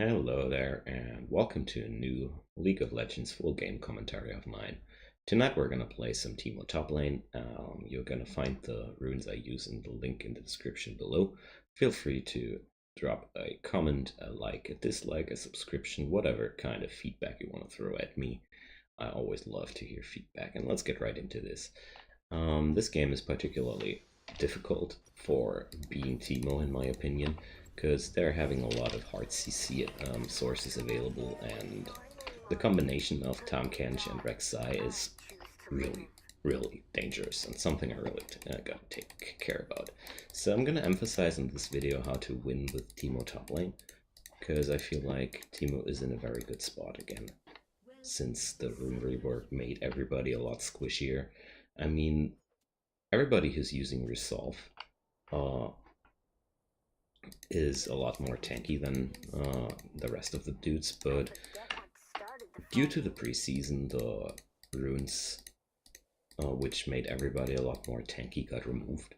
Hello there, and welcome to a new League of Legends full game commentary of mine. Tonight we're gonna play some Teemo Top Lane. You're gonna find the runes I use in the link in the description below. Feel free to drop a comment, a like, a dislike, a subscription, whatever kind of feedback you want to throw at me. I always love to hear feedback, and let's get right into this. This game is particularly difficult for being Teemo in my opinion, because they're having a lot of hard CC sources available, and the combination of Tahm Kench and Rek'Sai is really dangerous and something I really gotta take care about. So I'm gonna emphasize in this video how to win with Teemo top lane, because I feel like Teemo is in a very good spot again, since the rune rework made everybody a lot squishier. I mean, everybody who's using Resolve is a lot more tanky than the rest of the dudes, but due to the preseason, the runes which made everybody a lot more tanky got removed.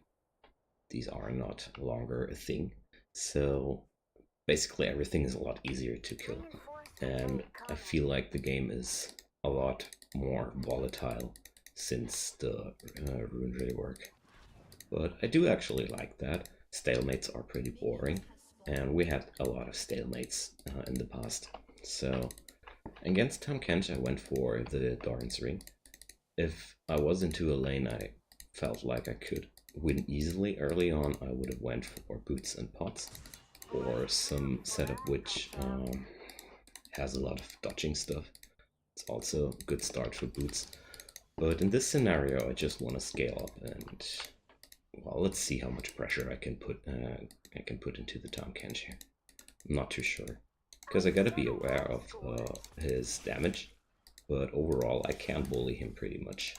These are not longer a thing, so basically everything is a lot easier to kill, and I feel like the game is a lot more volatile since the rune rework. But I do actually like that. Stalemates are pretty boring, and we had a lot of stalemates in the past. So against Tahm Kench I went for the Doran's Ring. If I was into a lane I felt like I could win easily early on, I would have went for boots and pots, or some setup which has a lot of dodging stuff. It's also a good start for boots. But in this scenario I just want to scale up, and well, let's see how much pressure I can put into the Tahm Kench here. I'm not too sure, because I gotta be aware of his damage, but overall I can't bully him pretty much.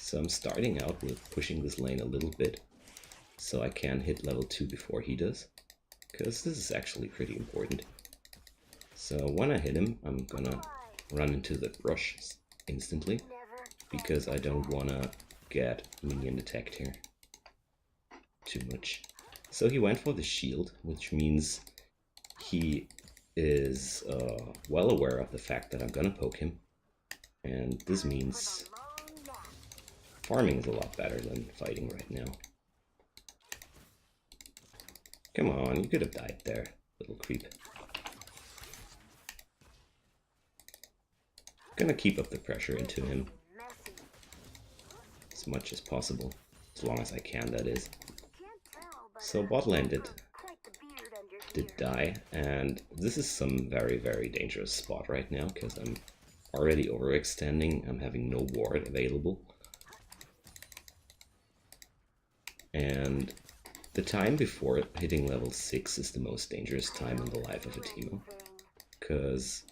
So I'm starting out with pushing this lane a little bit, so I can hit level 2 before he does, because this is actually pretty important. So when I hit him, I'm gonna run into the rush instantly, because I don't wanna get minion attacked here too much. So he went for the shield, which means he is well aware of the fact that I'm gonna poke him, and this means farming is a lot better than fighting right now. Come on, you could have died there, little creep. Gonna keep up the pressure into him as much as possible, as long as I can, that is. So bot lane did die, and this is some very dangerous spot right now, because I'm already overextending. I'm having no ward available, and the time before hitting level 6 is the most dangerous time in the life of a Teemo, because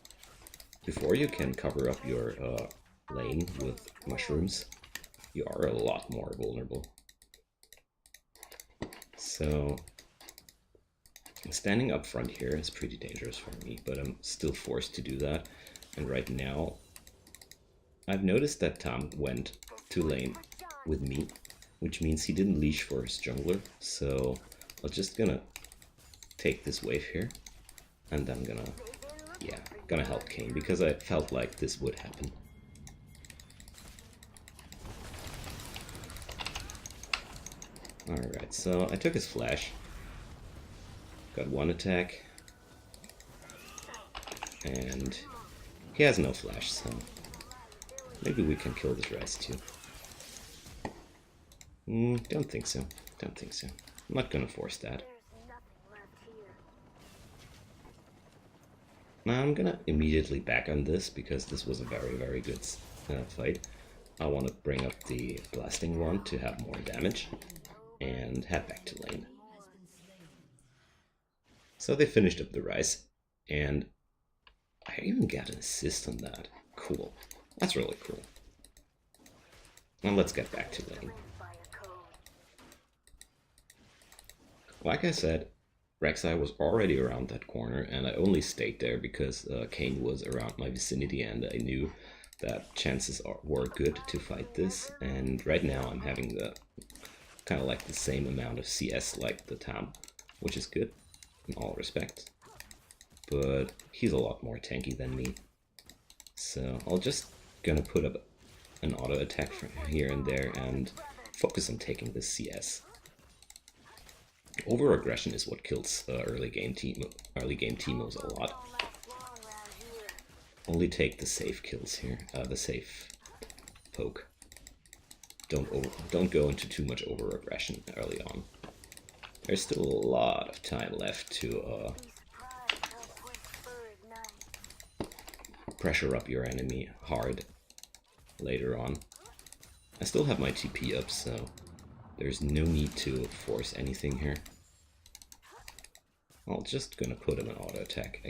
before you can cover up your lane with mushrooms, you are a lot more vulnerable. So standing up front here is pretty dangerous for me, but I'm still forced to do that. And right now I've noticed that Tahm went to lane with me, which means he didn't leash for his jungler. So I'm just gonna take this wave here, and I'm gonna help Kayn, because I felt like this would happen. Alright, so I took his flash, got one attack, and he has no flash, so maybe we can kill this Rise too. Don't think so, don't think so. I'm not gonna force that. Now I'm gonna immediately back on this, because this was a very good fight. I want to bring up the blasting wand to have more damage, and head back to lane. So they finished up the Rise, and I even got an assist on that. Cool. That's really cool. Now let's get back to lane. Like I said, Rek'Sai was already around that corner, and I only stayed there because Kayn was around my vicinity, and I knew that chances were good to fight this. And right now I'm having the kind of like the same amount of CS like the Tahm, which is good in all respects. but he's a lot more tanky than me. So I'll just gonna put up an auto attack from here and there and focus on taking this CS. Over aggression is what kills early game Teemos a lot. Only take the safe kills here, the safe poke. Don't go into too much over aggression early on. There's still a lot of time left to pressure up your enemy hard later on. I still have my TP up, so there's no need to force anything here. I'm just gonna put him an auto attack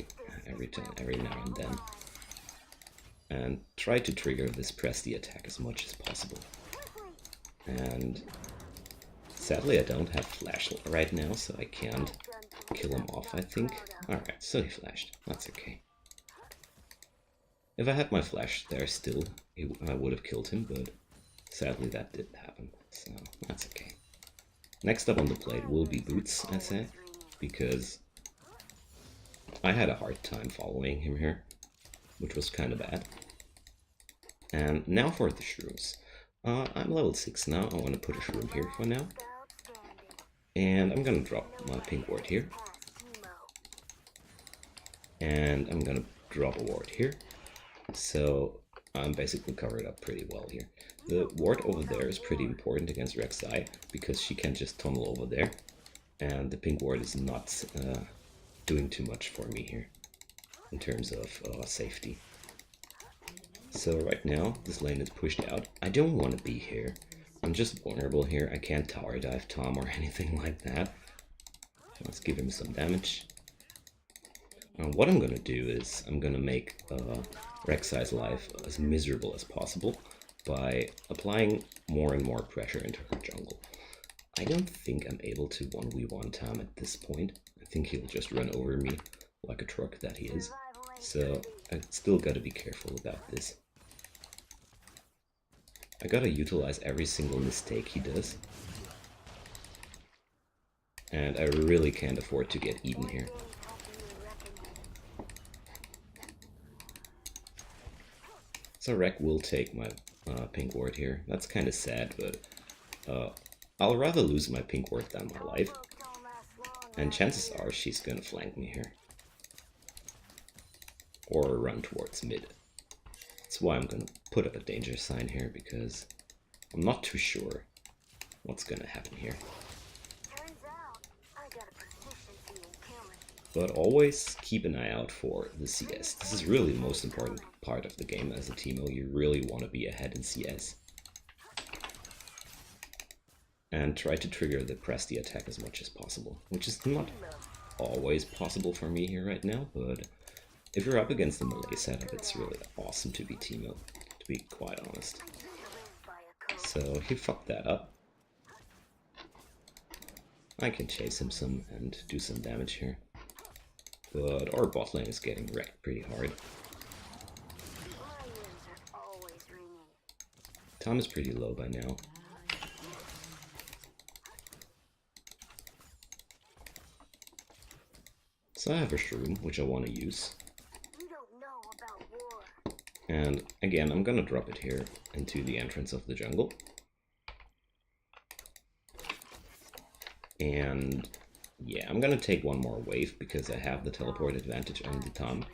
every now and then, and try to trigger this press the attack as much as possible. And sadly I don't have flash right now, so I can't kill him off, I think. Alright, so he flashed. That's okay. If I had my flash there still, I would have killed him, but sadly that didn't happen, so that's okay. Next up on the plate will be Boots, I say, because I had a hard time following him here, which was kind of bad. And now for the shrooms. I'm level 6 now, I want to put a shroom here for now. And I'm gonna drop my pink ward here. And I'm gonna drop a ward here. So I'm basically covered up pretty well here. The ward over there is pretty important against Rek'Sai, because she can just tunnel over there. And the pink ward is not doing too much for me here, in terms of safety. So right now, this lane is pushed out. I don't want to be here. I'm just vulnerable here. I can't tower dive Tom or anything like that. Let's give him some damage. What I'm gonna do is, I'm gonna make Rek'Sai's life as miserable as possible by applying more and more pressure into her jungle. I don't think I'm able to 1v1 Tom at this point. I think he'll just run over me like a truck that he is. So I still gotta be careful about this. I gotta utilize every single mistake he does. And I really can't afford to get eaten here. So Rek will take my pink ward here. That's kind of sad, but I'll rather lose my pink ward than my life. And chances are she's gonna flank me here. Or run towards mid. That's why I'm gonna put up a danger sign here, because I'm not too sure what's gonna happen here. But always keep an eye out for the CS. This is really the most important part of the game as a Teemo. You really want to be ahead in CS. And try to trigger the press the attack as much as possible, which is not always possible for me here right now, but if you're up against the melee setup, it's really awesome to be Teemo, to be quite honest. So he fucked that up. I can chase him some and do some damage here. But our bot lane is getting wrecked pretty hard. Tom is pretty low by now. So I have a shroom, which I want to use. And again, I'm gonna drop it here into the entrance of the jungle. And yeah, I'm gonna take one more wave because I have the teleport advantage on the Tom.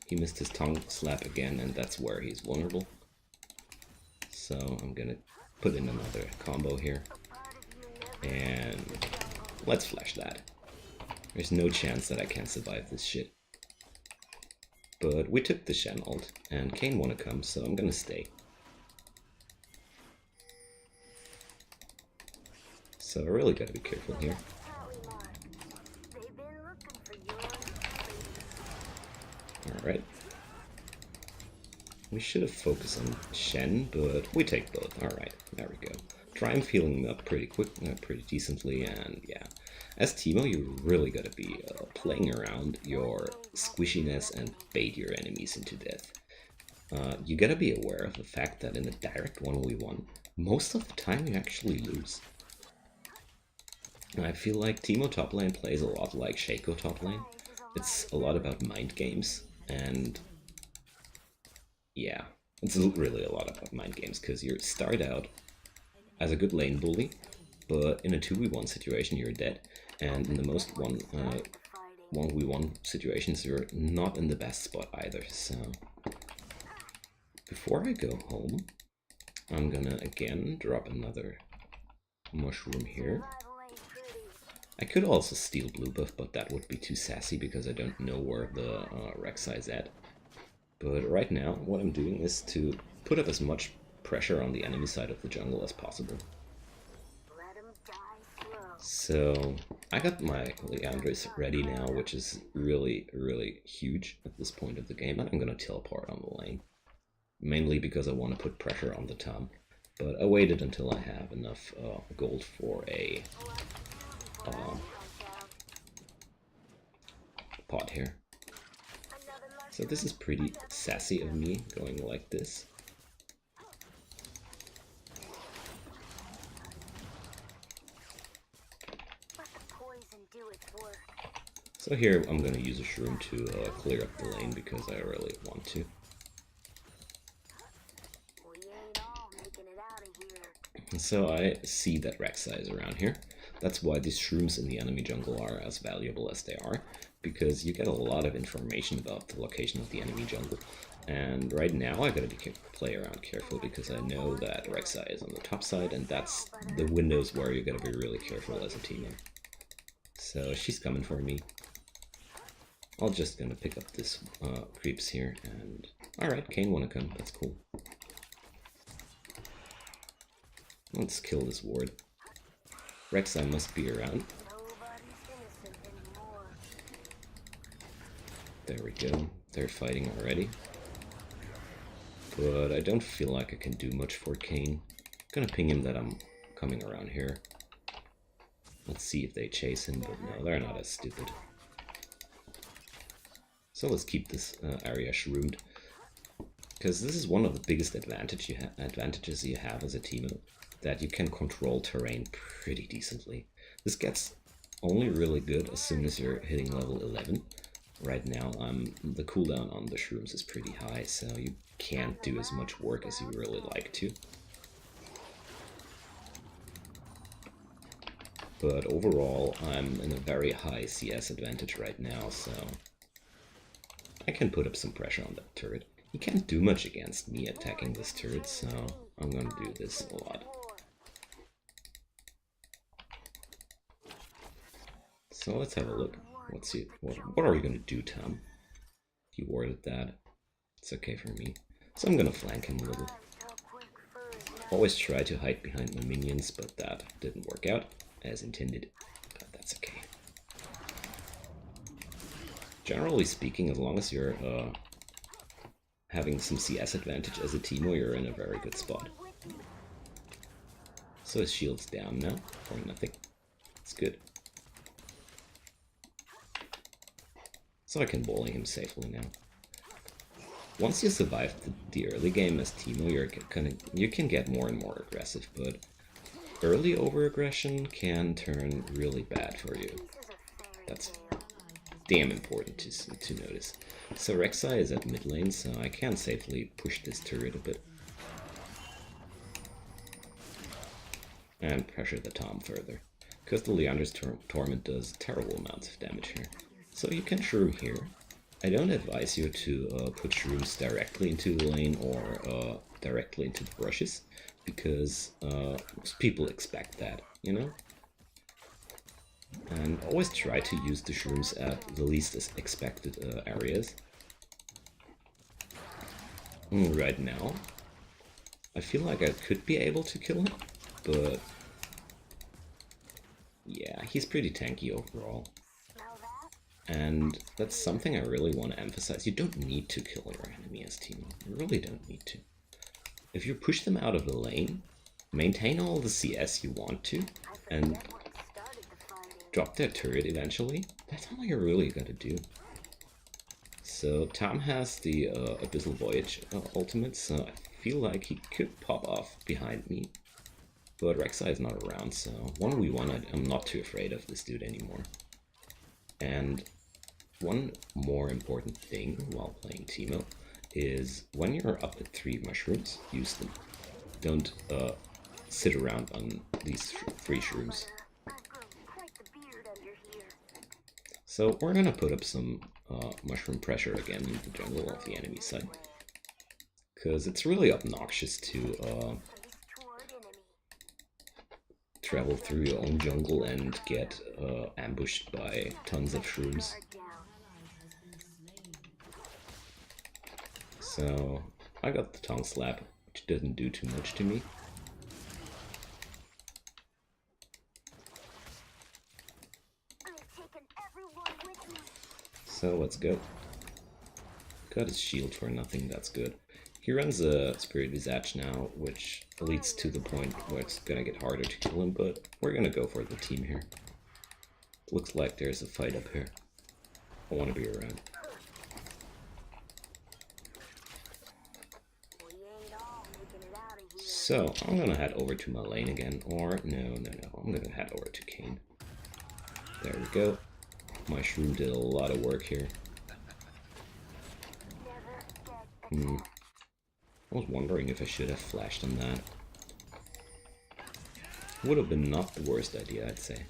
He missed his tongue slap again, and that's where he's vulnerable. So I'm gonna put in another combo here. And let's flash that. There's no chance that I can survive this shit. But we took the Shen ult, and Kayn wanna come, so I'm gonna stay. So I really gotta be careful here. Alright. We should have focused on Shen, but we take both. Alright, there we go. Try and healing up pretty pretty decently, and yeah. As Teemo, you really gotta be playing around your squishiness and bait your enemies into death. You gotta be aware of the fact that in a direct 1v1, most of the time you actually lose. I feel like Teemo top lane plays a lot like Shaco top lane. It's a lot about mind games, and yeah, it's really a lot about mind games, because you start out as a good lane bully, but in a 2v1 situation you're dead, and in the most 1v1 situations you're not in the best spot either. So before I go home, I'm gonna again drop another mushroom here. I could also steal blue buff, but that would be too sassy because I don't know where the Rek'Sai is at. But right now, what I'm doing is to put up as much pressure on the enemy side of the jungle as possible. So I got my Leandris ready now, which is really, really huge at this point of the game, and I'm gonna teleport on the lane. Mainly because I want to put pressure on the Tom. But I waited until I have enough gold for a pot here. So this is pretty sassy of me, going like this. So here I'm going to use a shroom to clear up the lane because I really want to. So I see that Rek'Sai is around here. That's why these shrooms in the enemy jungle are as valuable as they are, because you get a lot of information about the location of the enemy jungle. And right now I gotta play around careful because I know that Rek'Sai is on the top side, and that's the windows where you gotta be really careful as a teammate. So she's coming for me. I'm just gonna pick up this creeps here, and alright, Kayn wanna come, that's cool. Let's kill this ward. Rek'Sai must be around. There we go. They're fighting already. But I don't feel like I can do much for Kayn. Gonna ping him that I'm coming around here. Let's see if they chase him, but no, they're not as stupid. So let's keep this area shroomed. Because this is one of the biggest advantages you have as a teammate, that you can control terrain pretty decently. This gets only really good as soon as you're hitting level 11. Right now, the cooldown on the shrooms is pretty high, so you can't do as much work as you really like to. But overall, I'm in a very high CS advantage right now, so I can put up some pressure on that turret. He can't do much against me attacking this turret, so I'm gonna do this a lot. So let's have a look. Let's see. What are you gonna do, Tom? He warded that. It's okay for me. So I'm gonna flank him a little. Always try to hide behind my minions, but that didn't work out as intended. But that's okay. Generally speaking, as long as you're having some CS advantage as a Teemo, you're in a very good spot. So his shield's down now, for nothing. It's good. So I can bully him safely now. Once you survive the early game as Teemo, you can get more and more aggressive, but early over-aggression can turn really bad for you. That's damn important to notice. So Rek'Sai is at mid lane, so I can safely push this turret a bit. And pressure the Tom further, because the Leander's Torment does terrible amounts of damage here. So you can shroom here. I don't advise you to put shrooms directly into the lane or directly into the brushes, because most people expect that, you know? And always try to use the shrooms at the least expected areas. Right now, I feel like I could be able to kill him, but yeah, he's pretty tanky overall. And that's something I really want to emphasize. You don't need to kill your enemy as Teemo. You really don't need to. If you push them out of the lane, maintain all the CS you want to, and drop their turret eventually, that's all you're really gotta do. So Tom has the Abyssal Voyage ultimate, so I feel like he could pop off behind me. but Rek'Sai is not around, so 1v1 I'm not too afraid of this dude anymore. And one more important thing while playing Teemo is when you're up at 3 mushrooms, use them. Don't sit around on these 3 shrooms. So we're gonna put up some mushroom pressure again in the jungle of the enemy side. Because it's really obnoxious to travel through your own jungle and get ambushed by tons of shrooms. So I got the tongue slap, which didn't do too much to me. So let's go. Got his shield for nothing, that's good. He runs a Spirit Visage now, which leads to the point where it's gonna get harder to kill him, but we're gonna go for the team here. Looks like there's a fight up here. I wanna be around. So, I'm gonna head over to my lane again, or no, I'm gonna head over to Kayn. There we go. My shroom did a lot of work here. I was wondering if I should have flashed on that. Would have been not the worst idea, I'd say.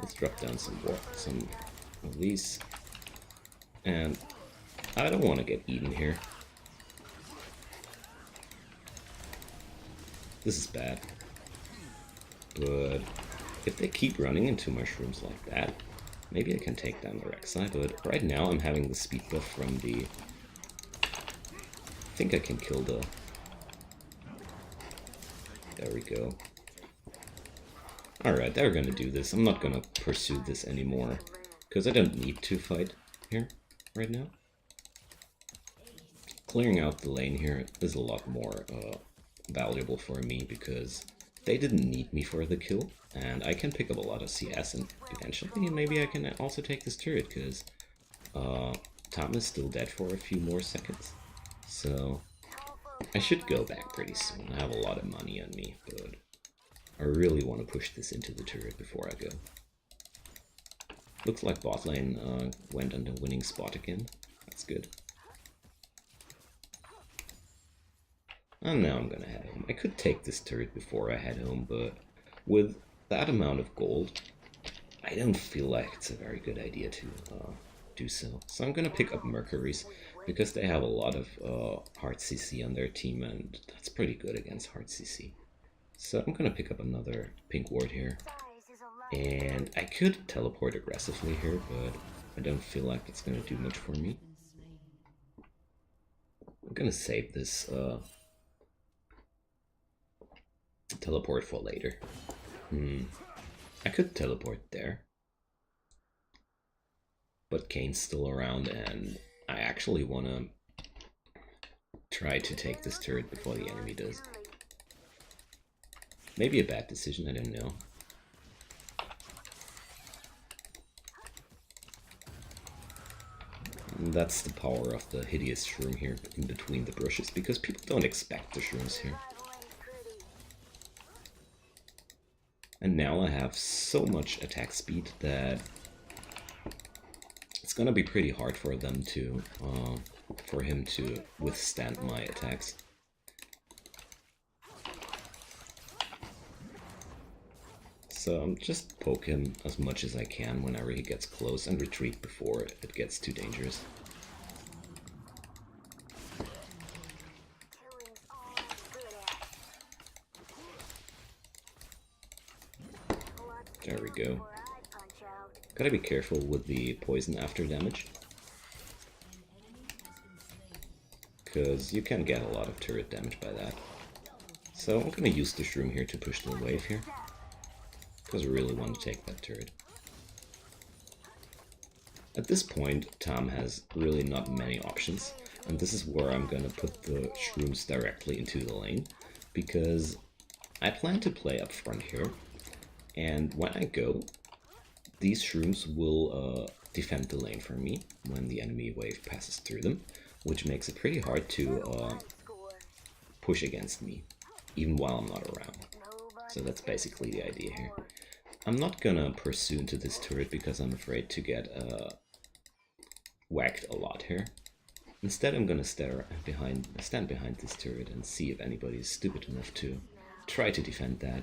Let's drop down some of these. And I don't want to get eaten here. This is bad. But if they keep running into mushrooms like that, maybe I can take down the Rek'Sai, but right now I'm having the speed buff from the... I think I can kill the... There we go. Alright, they're gonna do this. I'm not gonna pursue this anymore, because I don't need to fight here right now. Clearing out the lane here is a lot more valuable for me, because they didn't need me for the kill, and I can pick up a lot of CS, and eventually maybe I can also take this turret, because Tom is still dead for a few more seconds. So I should go back pretty soon. I have a lot of money on me, but I really want to push this into the turret before I go. Looks like bot lane went on the winning spot again. That's good. And now I'm gonna head home. I could take this turret before I head home, but with that amount of gold, I don't feel like it's a very good idea to do so. So I'm gonna pick up Mercury's, because they have a lot of hard CC on their team, and that's pretty good against hard CC. So I'm gonna pick up another pink ward here. And I could teleport aggressively here, but I don't feel like it's gonna do much for me. I'm gonna save this teleport for later. I could teleport there, but Kayn's still around, and I actually want to try to take this turret before the enemy does. Maybe a bad decision, I don't know. And that's the power of the hideous shroom here in between the bushes, because people don't expect the shrooms here. And now I have so much attack speed that it's gonna be pretty hard for them to, for him to withstand my attacks. So I'm just poke him as much as I can whenever he gets close and retreat before it gets too dangerous. There we go. Gotta be careful with the poison after damage, because you can get a lot of turret damage by that. So I'm gonna use the shroom here to push the wave here, because I really want to take that turret. At this point, Tom has really not many options, and this is where I'm gonna put the shrooms directly into the lane, because I plan to play up front here. And when I go, these shrooms will defend the lane for me when the enemy wave passes through them, which makes it pretty hard to push against me, even while I'm not around. So that's basically the idea here. I'm not gonna pursue into this turret because I'm afraid to get whacked a lot here. Instead, I'm gonna stand behind this turret and see if anybody is stupid enough to try to defend that.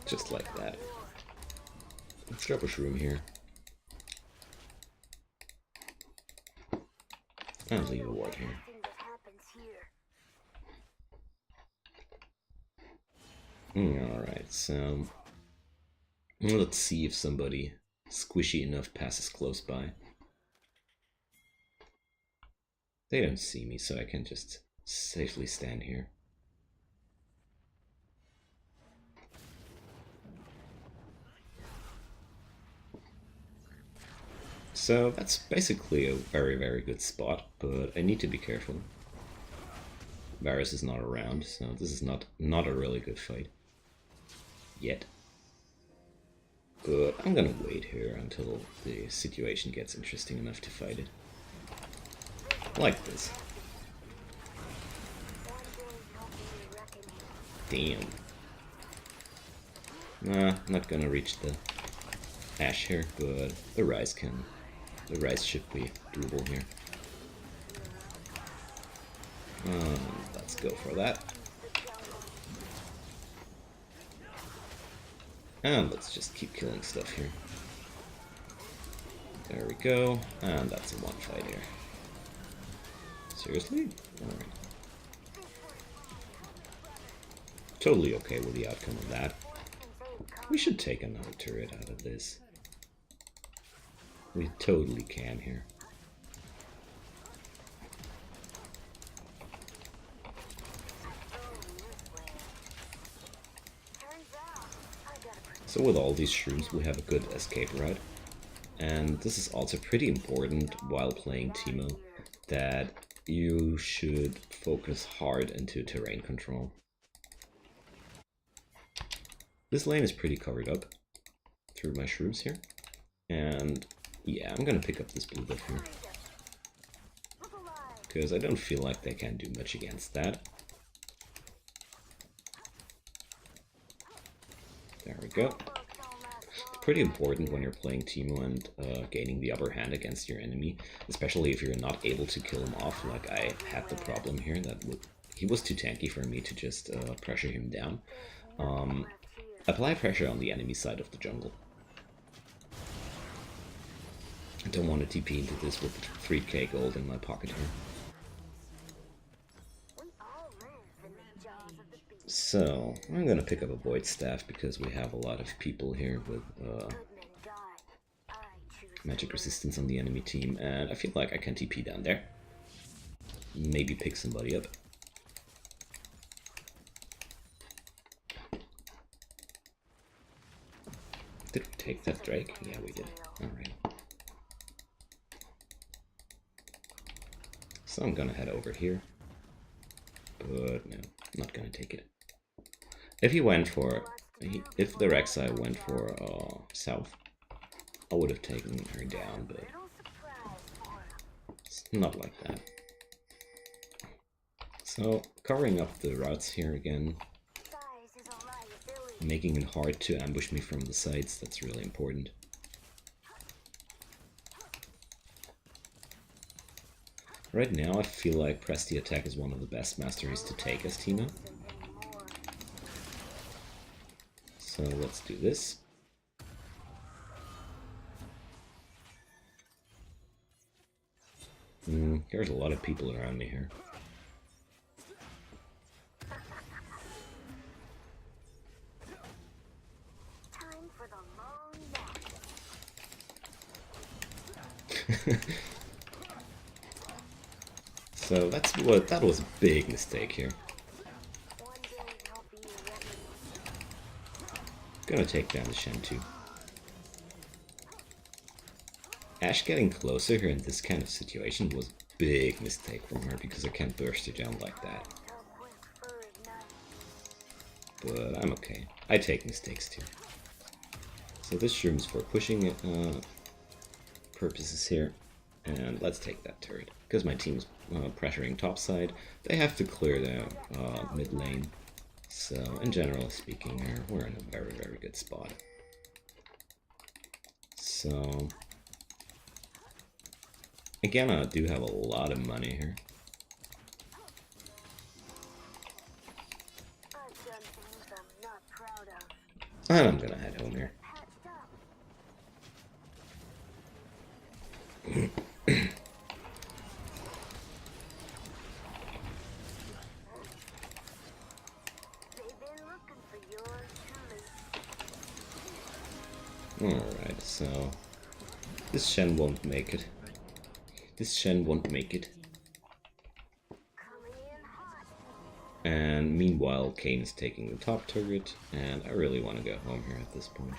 Just like that. Let's drop a shroom here. And leave a ward here. Alright, so let's see if somebody squishy enough passes close by. They don't see me, so I can just safely stand here. So that's basically a very, very good spot, but I need to be careful. Varus is not around, so this is not a really good fight. Yet. But I'm gonna wait here until the situation gets interesting enough to fight it. Like this. Damn. Nah, not gonna reach the Ashe here, but the Rise can. The Rise should be doable here. Let's go for that. And let's just keep killing stuff here. There we go. And that's a one fight here. Seriously? Alright. Totally okay with the outcome of that. We should take another turret out of this. We totally can here. So with all these shrooms we have a good escape route. And this is also pretty important while playing Teemo, that you should focus hard into terrain control. This lane is pretty covered up through my shrooms here. And yeah, I'm gonna pick up this blue buff here. Because I don't feel like they can do much against that. There we go. It's pretty important when you're playing Teemo and gaining the upper hand against your enemy, especially if you're not able to kill him off, like I had the problem here, that he was too tanky for me to just pressure him down. Apply pressure on the enemy side of the jungle. I don't want to TP into this with 3k gold in my pocket here. So, I'm gonna pick up a Void Staff because we have a lot of people here with magic resistance on the enemy team, and I feel like I can TP down there. Maybe pick somebody up. Did we take that Drake? Yeah, we did. Alright. So I'm gonna head over here. But no, I'm not gonna take it. If he went for... if the Rek'Sai went for south, I would have taken her down, but it's not like that. So, covering up the routes here again, making it hard to ambush me from the sides, that's really important. Right now I feel like Press the Attack is one of the best masteries to take as Teemo. So let's do this. There's a lot of people around me here. So that was a big mistake here. Gonna take down the Shen too. Ashe getting closer here in this kind of situation was a big mistake from her because I can't burst her down like that. But I'm okay. I take mistakes too. So this room's for pushing purposes here. And let's take that turret. Because my team's pressuring top side, they have to clear the mid lane. So, in general speaking, we're in a very, very good spot. So, again, I do have a lot of money here. And I'm gonna head home here. Alright, so this Shen won't make it. This Shen won't make it. And meanwhile, Kayn is taking the top turret, and I really want to go home here at this point.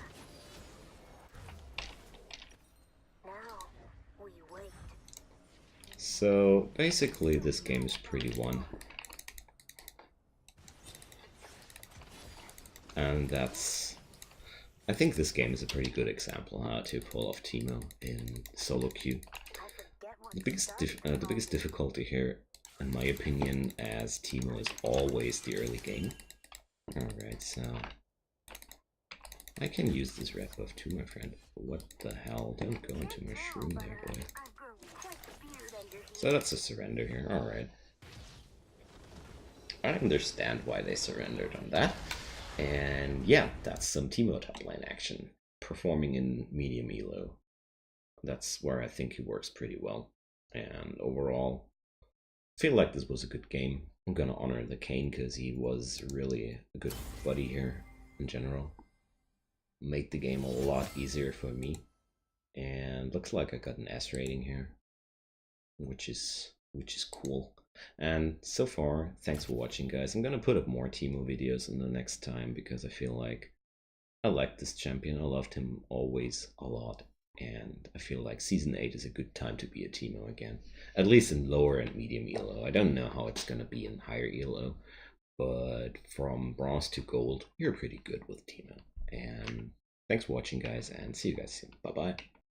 So basically, this game is pretty won. And I think this game is a pretty good example how to pull off Teemo in solo queue. The biggest difficulty here, in my opinion, as Teemo is always the early game. Alright, so I can use this red buff too, my friend. What the hell? Don't go into my shroom there, boy. So that's a surrender here, alright. I understand why they surrendered on that. And yeah, that's some Teemo top lane action. Performing in medium elo. That's where I think he works pretty well. And overall, I feel like this was a good game. I'm gonna honor the Kayn because he was really a good buddy here in general. Made the game a lot easier for me. And looks like I got an S rating here. Which is cool. And so far, thanks for watching, guys. I'm gonna put up more Teemo videos in the next time because I feel like I like this champion. I loved him always a lot, and I feel like Season 8 is a good time to be a Teemo again. At least in lower and medium elo. I don't know how it's gonna be in higher elo, but from bronze to gold, you're pretty good with Teemo. And thanks for watching, guys, and see you guys soon. Bye-bye.